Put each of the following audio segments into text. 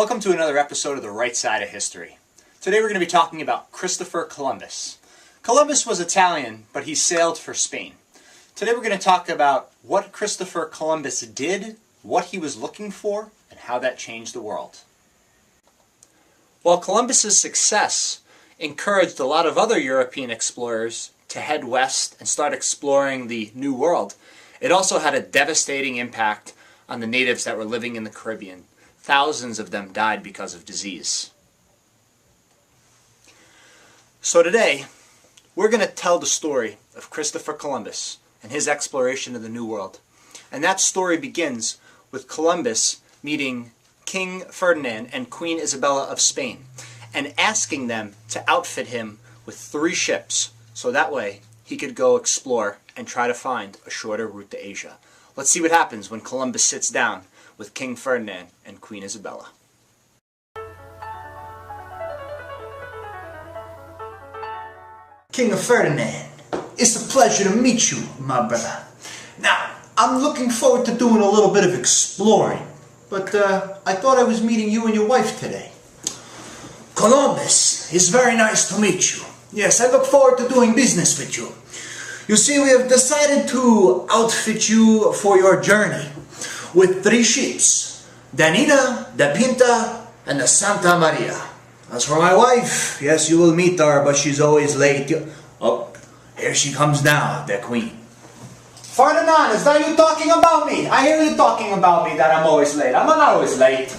Welcome to another episode of the Right Side of History. Today we're going to be talking about Christopher Columbus. Columbus was Italian, but he sailed for Spain. Today we're going to talk about what Christopher Columbus did, what he was looking for, and how that changed the world. While Columbus's success encouraged a lot of other European explorers to head west and start exploring the New World, it also had a devastating impact on the natives that were living in the Caribbean. Thousands of them died because of disease. So today, we're going to tell the story of Christopher Columbus and his exploration of the New World. And that story begins with Columbus meeting King Ferdinand and Queen Isabella of Spain and asking them to outfit him with 3 ships so that way he could go explore and try to find a shorter route to Asia. Let's see what happens when Columbus sits down with King Ferdinand and Queen Isabella. King Ferdinand, it's a pleasure to meet you, my brother. Now, I'm looking forward to doing a little bit of exploring, but I thought I was meeting you and your wife today. Columbus, it's very nice to meet you. Yes, I look forward to doing business with you. You see, we have decided to outfit you for your journey with 3 ships, the Nina, the Pinta, and the Santa Maria. As for my wife, yes, you will meet her, but she's always late. Oh, here she comes now, the Queen. Ferdinand, is that you talking about me? I hear you talking about me that I'm always late. I'm not always late.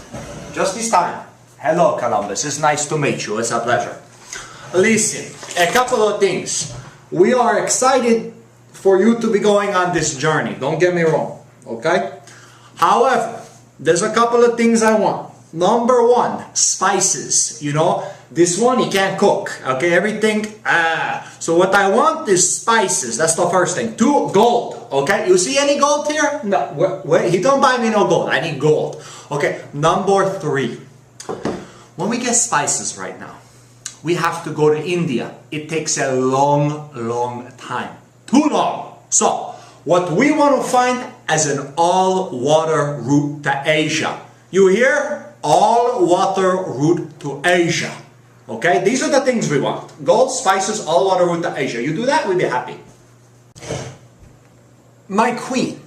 Just this time. Hello, Columbus. It's nice to meet you. It's a pleasure. Listen, a couple of things. We are excited for you to be going on this journey. Don't get me wrong, okay? However, there's a couple of things I want. Number 1, spices. You know, this one you can't cook, okay? Everything, So what I want is spices. That's the first thing. 2, gold, okay? You see any gold here? No, wait, he don't buy me no gold. I need gold. Okay, number 3. When we get spices right now, we have to go to India. It takes a long time. Too long. So, what we want to find is an all-water route to Asia. You hear? All-water route to Asia. Okay? These are the things we want. Gold, spices, all-water route to Asia. You do that, we'll be happy. My queen.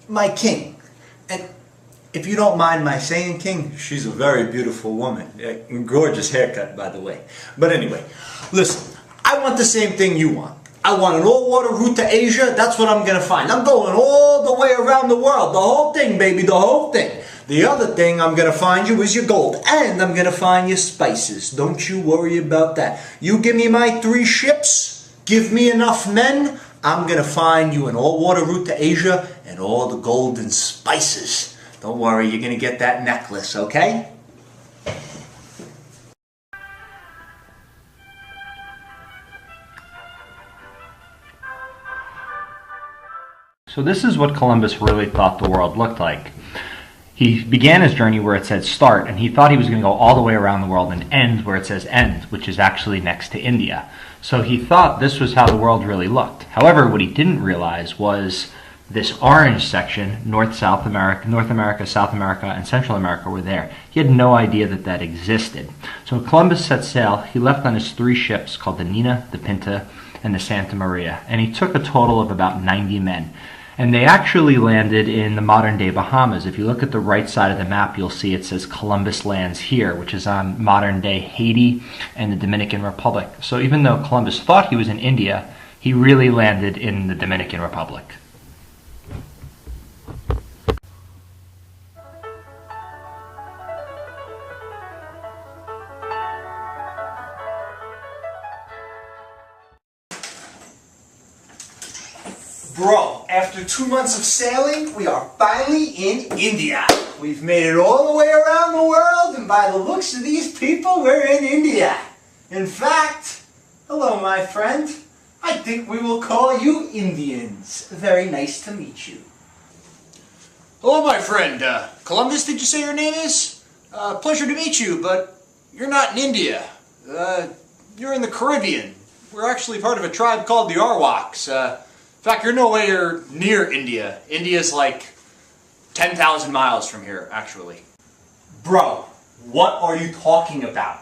My king. And if you don't mind my saying king, she's a very beautiful woman. Gorgeous haircut, by the way. But anyway, listen, I want the same thing you want. I want an all-water route to Asia. That's what I'm going to find. I'm going all the way around the world. The whole thing, baby, the whole thing. The other thing I'm going to find you is your gold. And I'm going to find your spices. Don't you worry about that. You give me my 3 ships. Give me enough men. I'm going to find you an all-water route to Asia and all the gold and spices. Don't worry, you're going to get that necklace, okay? So this is what Columbus really thought the world looked like. He began his journey where it said start, and he thought he was going to go all the way around the world and end where it says end, which is actually next to India. So he thought this was how the world really looked. However, what he didn't realize was this orange section, North America, South America, and Central America were there. He had no idea that that existed. So when Columbus set sail, he left on his 3 ships called the Nina, the Pinta, and the Santa Maria. And he took a total of about 90 men. And they actually landed in the modern-day Bahamas. If you look at the right side of the map, you'll see it says Columbus lands here, which is on modern-day Haiti and the Dominican Republic. So even though Columbus thought he was in India, he really landed in the Dominican Republic. Bro, after 2 months of sailing, we are finally in India. We've made it all the way around the world, and by the looks of these people, we're in India. In fact, hello my friend, I think we will call you Indians. Very nice to meet you. Hello, my friend. Columbus, did you say your name is? Pleasure to meet you, but you're not in India. You're in the Caribbean. We're actually part of a tribe called the Arawaks. In fact, you're nowhere near India. India's like 10,000 miles from here, actually. Bro, What are you talking about?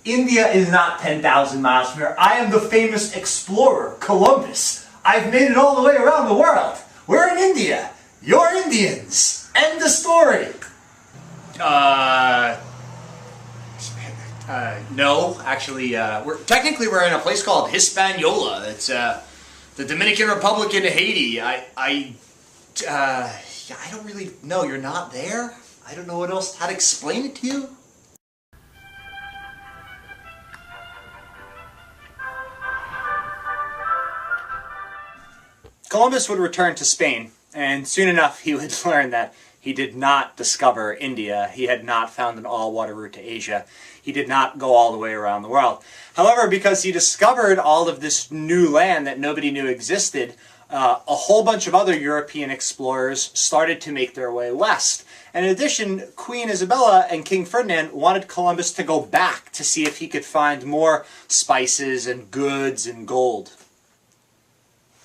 India is not 10,000 miles from here. I am the famous explorer, Columbus. I've made it all the way around the world. We're in India. You're Indians. End the story. No, actually, we're in a place called Hispaniola. It's the Dominican Republic in Haiti. I don't really know. You're not there? I don't know how to explain it to you. Columbus would return to Spain, and soon enough he would learn that he did not discover India. He had not found an all-water route to Asia. He did not go all the way around the world. However, because he discovered all of this new land that nobody knew existed, a whole bunch of other European explorers started to make their way west. And in addition, Queen Isabella and King Ferdinand wanted Columbus to go back to see if he could find more spices and goods and gold.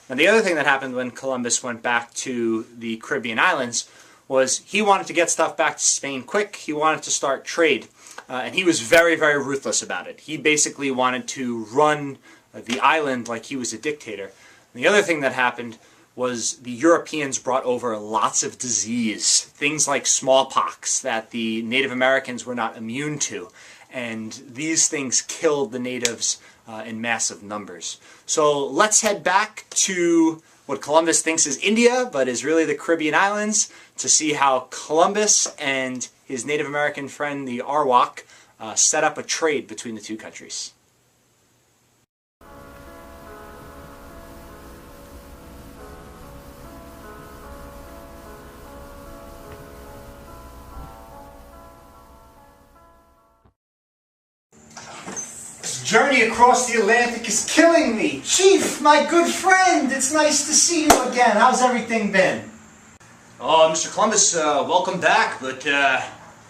Now, the other thing that happened when Columbus went back to the Caribbean islands was he wanted to get stuff back to Spain quick. He wanted to start trade. And he was very, very ruthless about it. He basically wanted to run the island like he was a dictator. And the other thing that happened was the Europeans brought over lots of disease, things like smallpox that the Native Americans were not immune to. And these things killed the natives in massive numbers. So let's head back to what Columbus thinks is India, but is really the Caribbean islands, to see how Columbus and his Native American friend, the Arawak, set up a trade between the two countries. This journey across the Atlantic is killing me. Chief, my good friend, it's nice to see you again. How's everything been? Oh, Mr. Columbus, welcome back, but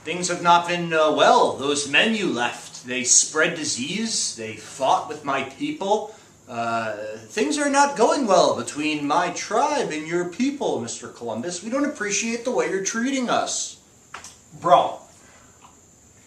things have not been well. Those men you left, they spread disease, they fought with my people. Things are not going well between my tribe and your people, Mr. Columbus. We don't appreciate the way you're treating us. Bro,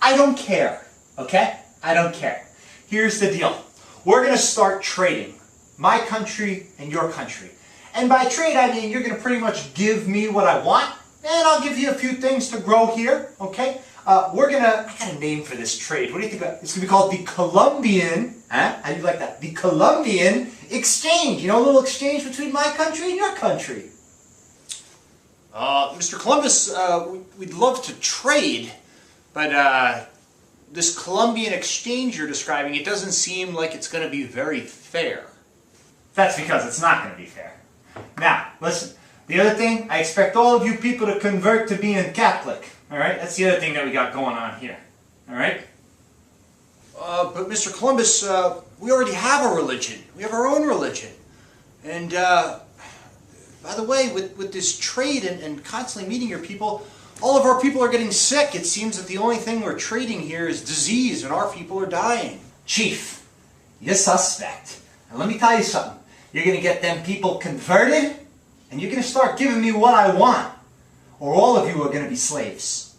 I don't care, okay? I don't care. Here's the deal. We're going to start trading. My country and your country. And by trade, I mean you're going to pretty much give me what I want, and I'll give you a few things to grow here, okay? I got a name for this trade. What do you think about? It's going to be called the Colombian, how do you like that? The Colombian exchange. You know, a little exchange between my country and your country. Mr. Columbus, we'd love to trade, but this Colombian exchange you're describing, it doesn't seem like it's going to be very fair. That's because it's not going to be fair. Now, listen, the other thing, I expect all of you people to convert to being Catholic. Alright? That's the other thing that we got going on here. Alright? But Mr. Columbus, we already have a religion. We have our own religion. And, by the way, with this trade and constantly meeting your people, all of our people are getting sick. It seems that the only thing we're trading here is disease, and our people are dying. Chief, you're suspect. And let me tell you something. You're going to get them people converted, and you're going to start giving me what I want. Or all of you are going to be slaves.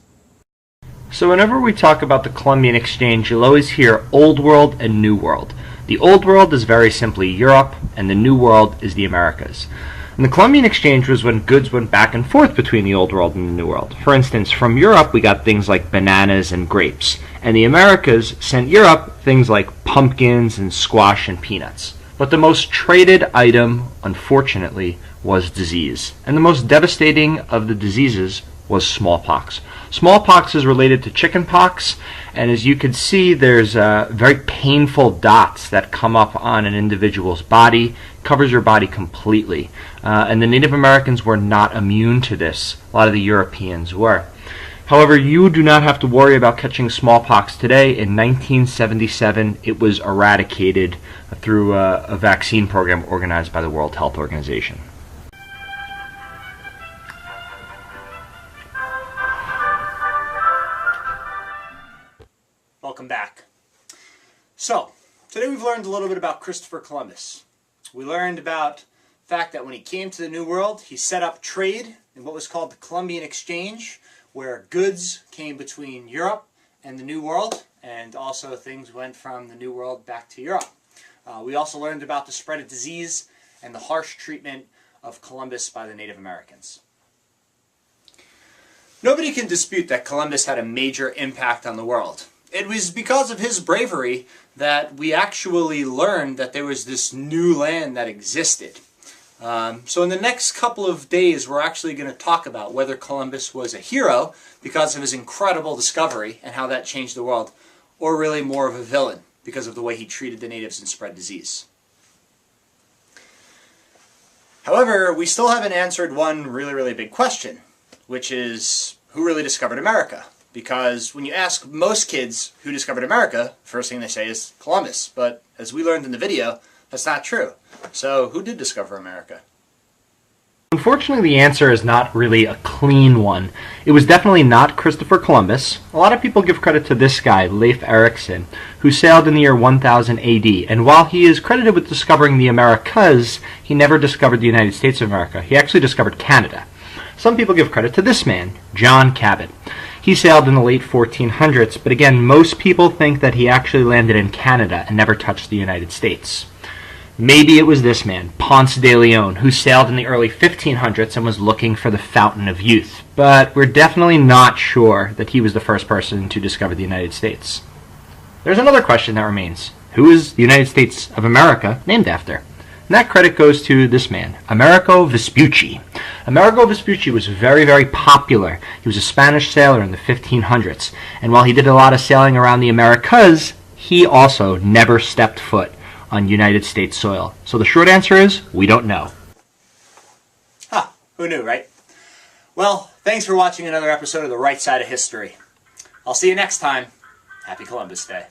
So whenever we talk about the Columbian Exchange, you'll always hear Old World and New World. The Old World is very simply Europe, and the New World is the Americas. And the Columbian Exchange was when goods went back and forth between the Old World and the New World. For instance, from Europe we got things like bananas and grapes, and the Americas sent Europe things like pumpkins and squash and peanuts. But the most traded item, unfortunately, was disease. And the most devastating of the diseases was smallpox. Smallpox is related to chickenpox, and as you can see, there's very painful dots that come up on an individual's body, covers your body completely. And the Native Americans were not immune to this. A lot of the Europeans were. However, you do not have to worry about catching smallpox today. In 1977, it was eradicated through a vaccine program organized by the World Health Organization. Welcome back. So, today we've learned a little bit about Christopher Columbus. We learned about the fact that when he came to the New World, he set up trade in what was called the Columbian Exchange, where goods came between Europe and the New World, and also things went from the New World back to Europe. We also learned about the spread of disease and the harsh treatment of Columbus by the Native Americans. Nobody can dispute that Columbus had a major impact on the world. It was because of his bravery that we actually learned that there was this new land that existed. So in the next couple of days, we're actually going to talk about whether Columbus was a hero because of his incredible discovery and how that changed the world, or really more of a villain because of the way he treated the natives and spread disease. However, we still haven't answered one really big question, which is, who really discovered America? Because when you ask most kids who discovered America, first thing they say is Columbus. But as we learned in the video, that's not true. So who did discover America? Unfortunately, the answer is not really a clean one. It was definitely not Christopher Columbus. A lot of people give credit to this guy, Leif Erikson, who sailed in the year 1000 AD. And while he is credited with discovering the Americas, he never discovered the United States of America. He actually discovered Canada. Some people give credit to this man, John Cabot. He sailed in the late 1400s, but again, most people think that he actually landed in Canada and never touched the United States. Maybe it was this man, Ponce de Leon, who sailed in the early 1500s and was looking for the Fountain of Youth. But we're definitely not sure that he was the first person to discover the United States. There's another question that remains. Who is the United States of America named after? And that credit goes to this man, Amerigo Vespucci. Amerigo Vespucci was very popular. He was a Spanish sailor in the 1500s. And while he did a lot of sailing around the Americas, he also never stepped foot on United States soil. So the short answer is, we don't know. Who knew, right? Well, thanks for watching another episode of The Right Side of History. I'll see you next time. Happy Columbus Day.